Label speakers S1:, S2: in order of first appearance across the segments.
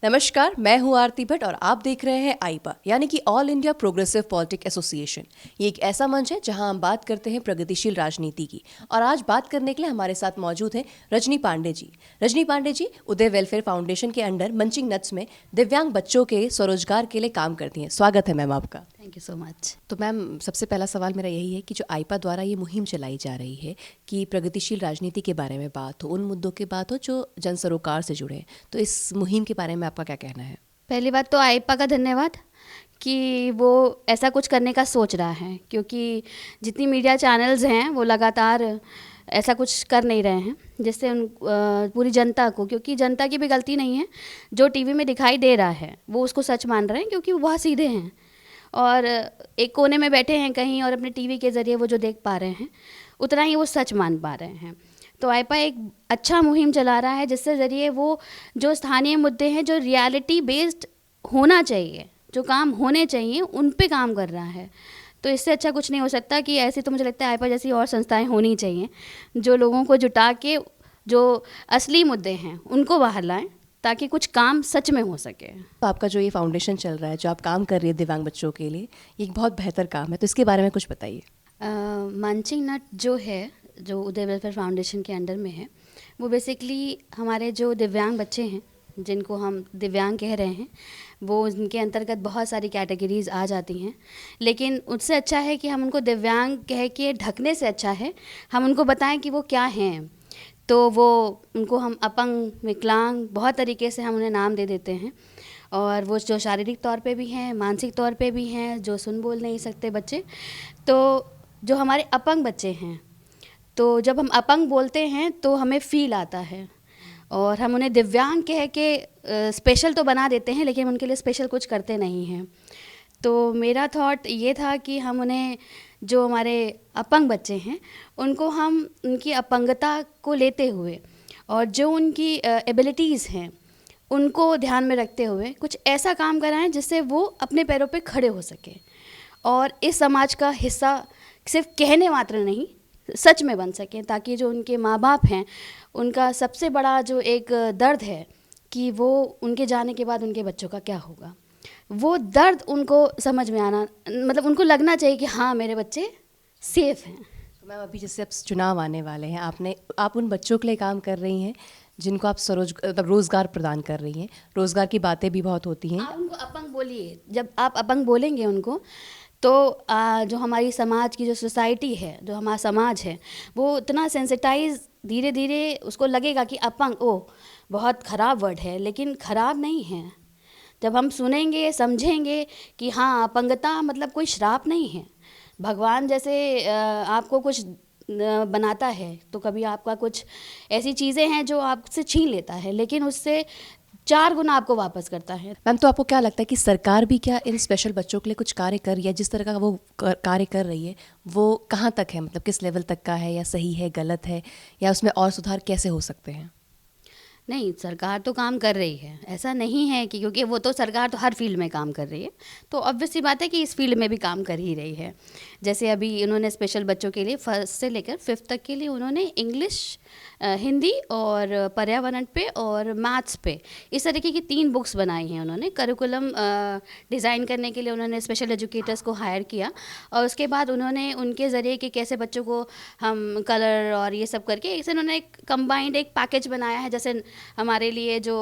S1: नमस्कार, मैं हूं आरती भट्ट और आप देख रहे हैं आईपा यानी कि all India progressive politic association. ये एक ऐसा मंच है जहां हम बात करते हैं प्रगतिशील राजनीति की। और आज बात करने के लिए हमारे साथ मौजूद हैं रजनी पांडे जी। रजनी पांडे जी उदय वेलफेयर फाउंडेशन के अंडर मंचिंग नट्स में दिव्यांग बच्चों के स्वरोजगार के लिए काम करती हैं। स्वागत है मैम आपका।
S2: Thank you so much.
S1: तो मैम, सबसे पहला सवाल मेरा यही है कि जो आईपा द्वारा ये मुहिम चलाई जा रही है कि प्रगतिशील राजनीति के बारे में बात हो, उन मुद्दों के बात हो जो जन सरोकार से जुड़े हैं, तो इस मुहिम के बारे में आपका क्या कहना है?
S2: पहली बात तो आईपा का धन्यवाद कि वो ऐसा कुछ करने का सोच रहा है, क्योंकि जितनी मीडिया चैनल्स हैं वो लगातार ऐसा कुछ कर नहीं रहे हैं जिससे उन पूरी जनता को, क्योंकि जनता की भी गलती नहीं है, जो टीवी में दिखाई दे रहा है वो उसको सच मान रहे हैं क्योंकि वो बहुत सीधे हैं और एक कोने में बैठे हैं कहीं और अपने टीवी के ज़रिए वो जो देख पा रहे हैं उतना ही वो सच मान पा रहे हैं। तो आईपा एक अच्छा मुहिम चला रहा है जिससे ज़रिए वो जो स्थानीय मुद्दे हैं, जो रियलिटी बेस्ड होना चाहिए, जो काम होने चाहिए, उन पे काम कर रहा है। तो इससे अच्छा कुछ नहीं हो सकता कि ऐसी, तो मुझे लगता है आईपा जैसी और संस्थाएं होनी चाहिए जो लोगों को जुटा के जो असली मुद्दे हैं उनको बाहर लाएं ताकि कुछ काम सच में हो सके।
S1: तो आपका जो ये फाउंडेशन चल रहा है, जो आप काम कर रही है दिव्यांग बच्चों के लिए, ये एक बहुत बेहतर काम है, तो इसके बारे में कुछ बताइए।
S2: मंचिंग नट जो है, जो उदय वेलफेयर फाउंडेशन के अंडर में है, वो बेसिकली हमारे जो दिव्यांग बच्चे हैं जिनको हम दिव्यांग कह रहे हैं, वो उनके अंतर्गत बहुत सारी कैटेगरीज आ जाती हैं। लेकिन उससे अच्छा है कि हम उनको दिव्यांग कह के ढकने से अच्छा है हम उनको बताएं कि वो क्या हैं। तो वो उनको हम अपंग, विकलांग, बहुत तरीके से हम उन्हें नाम दे देते हैं। और वो जो शारीरिक तौर पे भी हैं, मानसिक तौर पे भी हैं, जो सुन बोल नहीं सकते बच्चे, तो जो हमारे अपंग बच्चे हैं, तो जब हम अपंग बोलते हैं तो हमें फ़ील आता है और हम उन्हें दिव्यांग कह के स्पेशल तो बना देते हैं लेकिन उनके लिए स्पेशल कुछ करते नहीं हैं। तो मेरा थॉट ये था कि हम उन्हें, जो हमारे अपंग बच्चे हैं, उनको हम उनकी अपंगता को लेते हुए और जो उनकी एबिलिटीज़ हैं उनको ध्यान में रखते हुए कुछ ऐसा काम कराएं जिससे वो अपने पैरों पे खड़े हो सके और इस समाज का हिस्सा सिर्फ कहने मात्र नहीं, सच में बन सकें, ताकि जो उनके माँ बाप हैं उनका सबसे बड़ा जो एक दर्द है कि वो उनके जाने के बाद उनके बच्चों का क्या होगा, वो दर्द उनको समझ में आना, मतलब उनको लगना चाहिए कि हाँ मेरे बच्चे सेफ हैं।
S1: तो मैम, अभी जैसे अब चुनाव आने वाले हैं, आप उन बच्चों के लिए काम कर रही हैं जिनको आप रोजगार प्रदान कर रही हैं। रोजगार की बातें भी बहुत होती हैं।
S2: आप उनको अपंग बोलिए, जब आप अपंग बोलेंगे उनको तो जो हमारी समाज की जो सोसाइटी है, जो हमारा समाज है, वो इतना सेंसिटाइज, धीरे धीरे उसको लगेगा कि अपंग बहुत ख़राब वर्ड है, लेकिन ख़राब नहीं है। जब हम सुनेंगे, समझेंगे कि हाँ अपंगता मतलब कोई श्राप नहीं है। भगवान जैसे आपको कुछ बनाता है तो कभी आपका कुछ ऐसी चीज़ें हैं जो आपसे छीन लेता है, लेकिन उससे 4 गुना आपको वापस करता है।
S1: मैम, तो आपको क्या लगता है कि सरकार भी क्या इन स्पेशल बच्चों के लिए कुछ कार्य कर रही है? जिस तरह का वो कार्य कर रही है वो कहाँ तक है, मतलब किस लेवल तक का है, या सही है, गलत है, या उसमें और सुधार कैसे हो सकते हैं?
S2: नहीं, सरकार तो काम कर रही है, ऐसा नहीं है कि, क्योंकि वो तो सरकार तो हर फील्ड में काम कर रही है, तो ऑब्वियस सी बात है कि इस फील्ड में भी काम कर ही रही है। जैसे अभी उन्होंने स्पेशल बच्चों के लिए 1st से लेकर 5th तक के लिए उन्होंने इंग्लिश, हिंदी और पर्यावरण पे और मैथ्स पे इस तरीके की 3 बुक्स बनाई हैं उन्होंने। करिकुलम डिज़ाइन करने के लिए उन्होंने स्पेशल एजुकेटर्स को हायर किया और उसके बाद उन्होंने उनके ज़रिए कि कैसे बच्चों को हम कलर और ये सब करके ऐसे उन्होंने एक कंबाइंड एक पैकेज बनाया है। जैसे हमारे लिए जो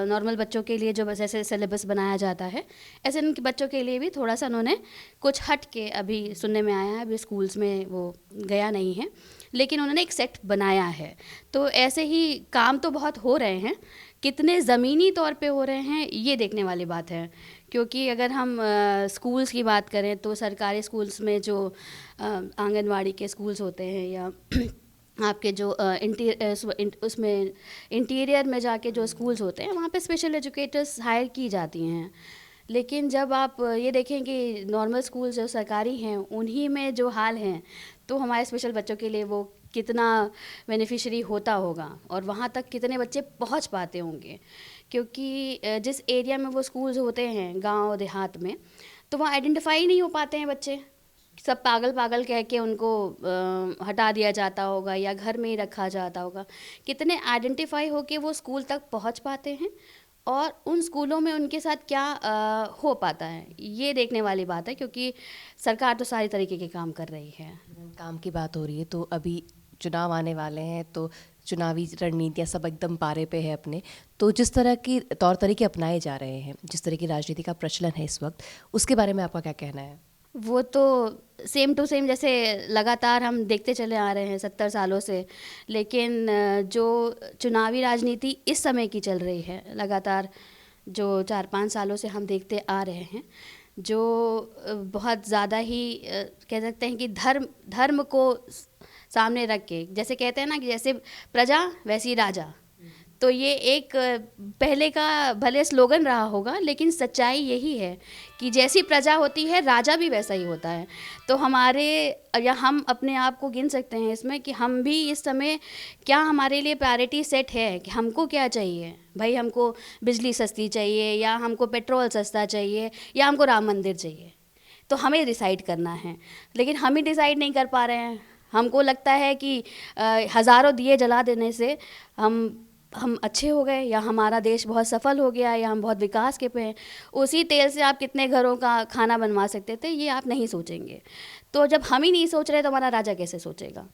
S2: नॉर्मल बच्चों के लिए जो बस ऐसे सिलेबस बनाया जाता है, ऐसे उनके बच्चों के लिए भी थोड़ा सा उन्होंने कुछ हट के, अभी सुनने में आया है, अभी स्कूल्स में वो गया नहीं है, लेकिन उन्होंने एक सेट बनाया है। तो ऐसे ही काम तो बहुत हो रहे हैं, कितने ज़मीनी तौर पे हो रहे हैं ये देखने वाली बात है। क्योंकि अगर हम स्कूल्स की बात करें तो सरकारी स्कूल्स में जो आंगनवाड़ी के स्कूल्स होते हैं या आपके जो उसमें इंटीरियर में जाके जो स्कूल्स होते हैं वहाँ पे स्पेशल एजुकेटर्स हायर की जाती हैं। लेकिन जब आप ये देखें कि नॉर्मल स्कूल्स जो सरकारी हैं उन्हीं में जो हाल हैं, तो हमारे स्पेशल बच्चों के लिए वो कितना बेनिफिशियरी होता होगा और वहाँ तक कितने बच्चे पहुँच पाते होंगे। क्योंकि जिस एरिया में वो स्कूल्स होते हैं, गांव देहात में, तो वहाँ आइडेंटिफाई नहीं हो पाते हैं बच्चे, सब पागल पागल कह के उनको हटा दिया जाता होगा या घर में ही रखा जाता होगा। कितने आइडेंटिफाई होके वो स्कूल तक पहुँच पाते हैं और उन स्कूलों में उनके साथ क्या हो पाता है, ये देखने वाली बात है, क्योंकि सरकार तो सारी तरीके के काम कर रही है।
S1: काम की बात हो रही है तो अभी चुनाव आने वाले हैं, तो चुनावी रणनीतियाँ सब एकदम पारे पे है अपने। तो जिस तरह के तौर तरीके अपनाए जा रहे हैं, जिस तरह की राजनीति का प्रचलन है इस वक्त, उसके बारे में आपका क्या कहना है?
S2: वो तो सेम टू सेम जैसे लगातार हम देखते चले आ रहे हैं 70 सालों से। लेकिन जो चुनावी राजनीति इस समय की चल रही है लगातार, जो 4-5 सालों से हम देखते आ रहे हैं, जो बहुत ज़्यादा ही कह सकते हैं कि धर्म धर्म को सामने रख के, जैसे कहते हैं ना कि जैसे प्रजा वैसी राजा। तो ये एक पहले का भले स्लोगन रहा होगा, लेकिन सच्चाई यही है कि जैसी प्रजा होती है राजा भी वैसा ही होता है। तो हमारे या हम अपने आप को गिन सकते हैं इसमें कि हम भी इस समय क्या हमारे लिए प्रायोरिटी सेट है कि हमको क्या चाहिए। भाई हमको बिजली सस्ती चाहिए, या हमको पेट्रोल सस्ता चाहिए, या हमको राम मंदिर चाहिए। तो हमें डिसाइड करना है, लेकिन हम ही डिसाइड नहीं कर पा रहे हैं। हमको लगता है कि हज़ारों दिए जला देने से हम अच्छे हो गए, या हमारा देश बहुत सफल हो गया, या हम बहुत विकास के पे हैं। उसी तेल से आप कितने घरों का खाना बनवा सकते थे, ये आप नहीं सोचेंगे। तो जब हम ही नहीं सोच रहे तो हमारा राजा कैसे सोचेगा।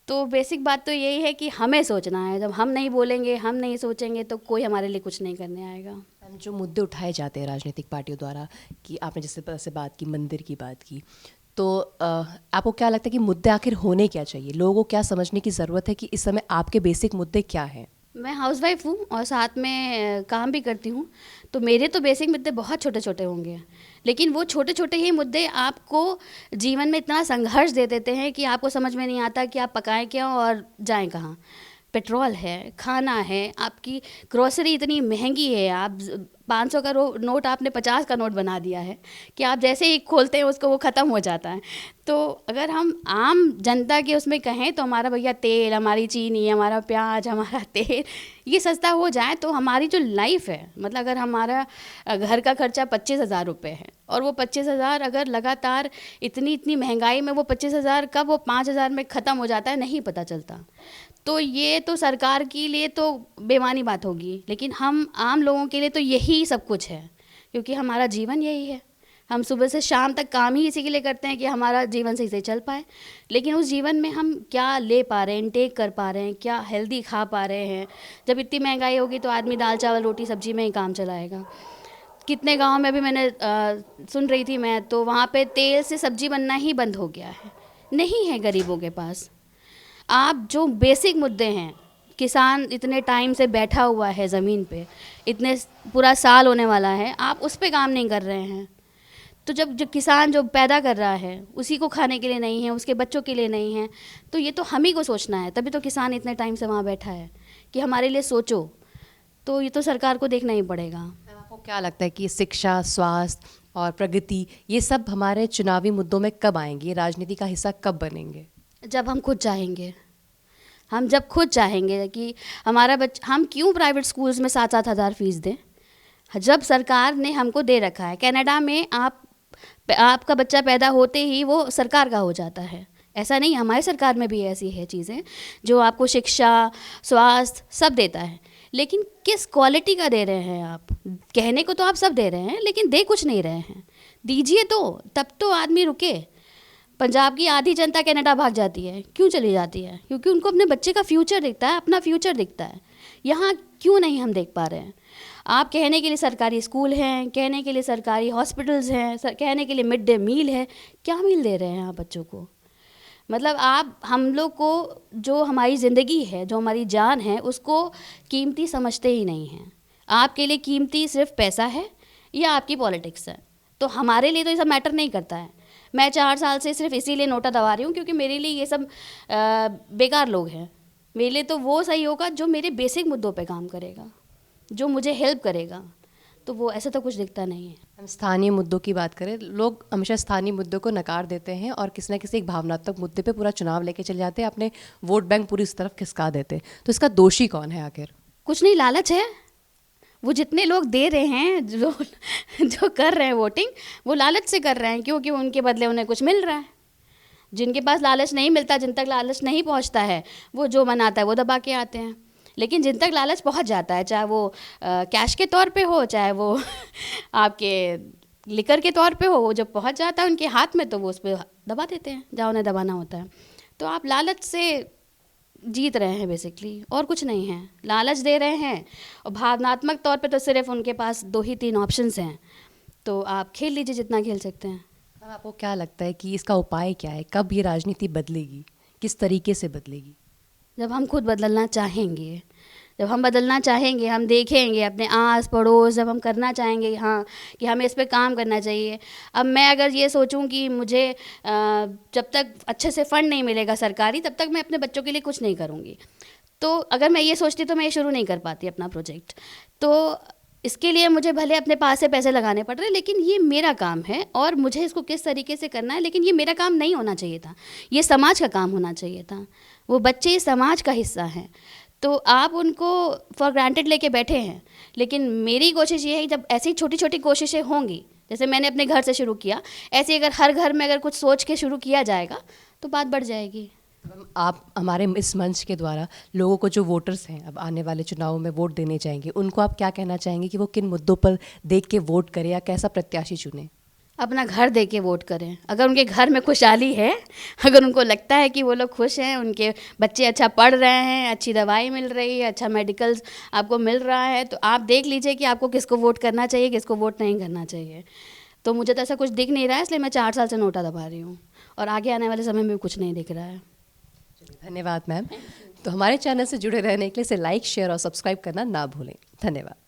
S2: तो बेसिक बात तो यही है कि हमें सोचना है। जब हम नहीं बोलेंगे, हम नहीं सोचेंगे, तो कोई हमारे लिए कुछ नहीं करने आएगा।
S1: जो मुद्दे उठाए जाते हैं राजनीतिक पार्टियों द्वारा, कि आपने जिस तरह से बात की, मंदिर की बात की, तो आपको क्या लगता है कि मुद्दे आखिर होने क्या चाहिए? लोगों को क्या समझने की ज़रूरत है कि इस समय आपके बेसिक मुद्दे क्या हैं?
S2: मैं हाउसवाइफ हूँ और साथ में काम भी करती हूँ। तो मेरे तो बेसिक मुद्दे बहुत छोटे छोटे होंगे, लेकिन वो छोटे छोटे ही मुद्दे आपको जीवन में इतना संघर्ष दे देते हैं कि आपको समझ में नहीं आता कि आप पकाएं क्या और जाएं कहाँ। पेट्रोल है, खाना है, आपकी ग्रोसरी इतनी महंगी है। आप 500 का नोट आपने 50 का नोट बना दिया है कि आप जैसे ही खोलते हैं उसको वो ख़त्म हो जाता है। तो अगर हम आम जनता के उसमें कहें तो हमारा भैया तेल, हमारी चीनी, हमारा प्याज, हमारा तेल ये सस्ता हो जाए तो हमारी जो लाइफ है, मतलब अगर हमारा घर का खर्चा 25,000 रुपये है और वो 25,000 अगर लगातार इतनी महंगाई में वो 25,000 कब वो 5,000 में ख़त्म हो जाता है नहीं पता चलता। तो ये तो सरकार के लिए तो बेमानी बात होगी, लेकिन हम आम लोगों के लिए तो यही सब कुछ है, क्योंकि हमारा जीवन यही है। हम सुबह से शाम तक काम ही इसी के लिए करते हैं कि हमारा जीवन सही से चल पाए। लेकिन उस जीवन में हम क्या ले पा रहे हैं, इनटेक कर पा रहे हैं, क्या हेल्दी खा पा रहे हैं? जब इतनी महंगाई होगी तो आदमी दाल चावल रोटी सब्जी में ही काम चलाएगा। कितने गांव में भी मैंने सुन रही थी मैं, तो वहाँ पे तेल से सब्जी बनना ही बंद हो गया है, नहीं है गरीबों के पास। आप जो बेसिक मुद्दे हैं, किसान इतने टाइम से बैठा हुआ है ज़मीन पे, इतने पूरा साल होने वाला है, आप उस पे काम नहीं कर रहे हैं। तो जब किसान जो पैदा कर रहा है उसी को खाने के लिए नहीं है, उसके बच्चों के लिए नहीं है, तो ये तो हम ही को सोचना है। तभी तो किसान इतने टाइम से वहाँ बैठा है कि हमारे लिए सोचो। तो ये तो सरकार को देखना ही पड़ेगा।
S1: आपको क्या लगता है कि शिक्षा, स्वास्थ्य और प्रगति ये सब हमारे चुनावी मुद्दों में कब आएंगे? राजनीति का हिस्सा कब बनेंगे?
S2: जब हम खुद चाहेंगे। हम जब खुद चाहेंगे कि हमारा हम क्यों प्राइवेट स्कूल्स में 7-7 हज़ार फीस दें, जब सरकार ने हमको दे रखा है। कनाडा में आपका बच्चा पैदा होते ही वो सरकार का हो जाता है। ऐसा नहीं, हमारी सरकार में भी ऐसी है चीज़ें जो आपको शिक्षा, स्वास्थ्य सब देता है, लेकिन किस क्वालिटी का दे रहे हैं आप? कहने को तो आप सब दे रहे हैं, लेकिन दे कुछ नहीं रहे हैं। दीजिए तो, तब तो आदमी रुके। पंजाब की आधी जनता कनाडा भाग जाती है, क्यों चली जाती है? क्योंकि उनको अपने बच्चे का फ्यूचर दिखता है, अपना फ्यूचर दिखता है। यहाँ क्यों नहीं हम देख पा रहे हैं? आप कहने के लिए सरकारी स्कूल हैं, कहने के लिए सरकारी हॉस्पिटल्स हैं, कहने के लिए मिड डे मील है, क्या मील दे रहे हैं आप बच्चों को? मतलब आप हम लोग को जो हमारी ज़िंदगी है, जो हमारी जान है, उसको कीमती समझते ही नहीं हैं। आपके लिए कीमती सिर्फ पैसा है या आपकी पॉलिटिक्स है। तो हमारे लिए तो ये सब मैटर नहीं करता है। मैं 4 साल से सिर्फ इसीलिए नोटा दबा रही हूँ क्योंकि मेरे लिए ये सब बेकार लोग हैं। मेरे लिए तो वो सही होगा जो मेरे बेसिक मुद्दों पे काम करेगा, जो मुझे हेल्प करेगा। तो वो ऐसा तो कुछ दिखता नहीं है।
S1: हम स्थानीय मुद्दों की बात करें, लोग हमेशा स्थानीय मुद्दों को नकार देते हैं और किसी न किसी एक भावनात्मक मुद्दे पे पूरा चुनाव लेके चले जाते हैं, अपने वोट बैंक पूरी इस तरफ खिसका देते हैं। तो इसका दोषी कौन है आखिर?
S2: कुछ नहीं, लालच है। वो जितने लोग दे रहे हैं, जो कर रहे हैं वोटिंग, वो लालच से कर रहे हैं, क्योंकि उनके बदले उन्हें कुछ मिल रहा है। जिनके पास लालच नहीं मिलता, जिन तक लालच नहीं पहुंचता है, वो जो बनाता है वो दबा के आते हैं। लेकिन जिन तक लालच पहुंच जाता है, चाहे वो कैश के तौर पे हो, चाहे वो आपके लिकर के तौर पे हो, वो जब पहुंच जाता है उनके हाथ में तो वो उस पर दबा देते हैं जहाँ उन्हें दबाना होता है। तो आप लालच से जीत रहे हैं बेसिकली, और कुछ नहीं है। लालच दे रहे हैं और भावनात्मक तौर पे तो सिर्फ उनके पास 2 ही 3 ऑप्शंस हैं, तो आप खेल लीजिए जितना खेल सकते हैं।
S1: अब आपको क्या लगता है कि इसका उपाय क्या है? कब ये राजनीति बदलेगी, किस तरीके से बदलेगी?
S2: जब हम खुद बदलना चाहेंगे, जब हम बदलना चाहेंगे, हम देखेंगे अपने आस पड़ोस, जब हम करना चाहेंगे हाँ कि हमें इस पे काम करना चाहिए। अब मैं अगर ये सोचूं कि मुझे जब तक अच्छे से फ़ंड नहीं मिलेगा सरकारी, तब तक मैं अपने बच्चों के लिए कुछ नहीं करूँगी, तो अगर मैं ये सोचती तो मैं ये शुरू नहीं कर पाती अपना प्रोजेक्ट। तो इसके लिए मुझे भले अपने पास से पैसे लगाने पड़ रहे हैं, लेकिन ये मेरा काम है और मुझे इसको किस तरीके से करना है। लेकिन ये मेरा काम नहीं होना चाहिए था, ये समाज का काम होना चाहिए था। वो बच्चे समाज का हिस्सा हैं, तो आप उनको फॉर ग्रांटेड लेके बैठे हैं। लेकिन मेरी कोशिश ये है कि जब ऐसी छोटी छोटी कोशिशें होंगी, जैसे मैंने अपने घर से शुरू किया, ऐसे अगर हर घर में अगर कुछ सोच के शुरू किया जाएगा तो बात बढ़ जाएगी।
S1: आप हमारे इस मंच के द्वारा लोगों को, जो वोटर्स हैं अब आने वाले चुनाव में वोट देने जाएंगे, उनको आप क्या कहना चाहेंगे कि वो किन मुद्दों पर देख के वोट करें या कैसा प्रत्याशी चुने?
S2: अपना घर दे के वोट करें। अगर उनके घर में खुशहाली है, अगर उनको लगता है कि वो लोग खुश हैं, उनके बच्चे अच्छा पढ़ रहे हैं, अच्छी दवाई मिल रही है, अच्छा मेडिकल आपको मिल रहा है, तो आप देख लीजिए कि आपको किसको वोट करना चाहिए, किसको वोट नहीं करना चाहिए। तो मुझे तो ऐसा कुछ दिख नहीं रहा है, इसलिए मैं 4 साल से नोटा दबा रही हूँ और आगे आने वाले समय में कुछ नहीं दिख रहा है।
S1: धन्यवाद मैम। तो हमारे चैनल से जुड़े रहने के लिए इसे लाइक, शेयर और सब्सक्राइब करना ना भूलें। धन्यवाद।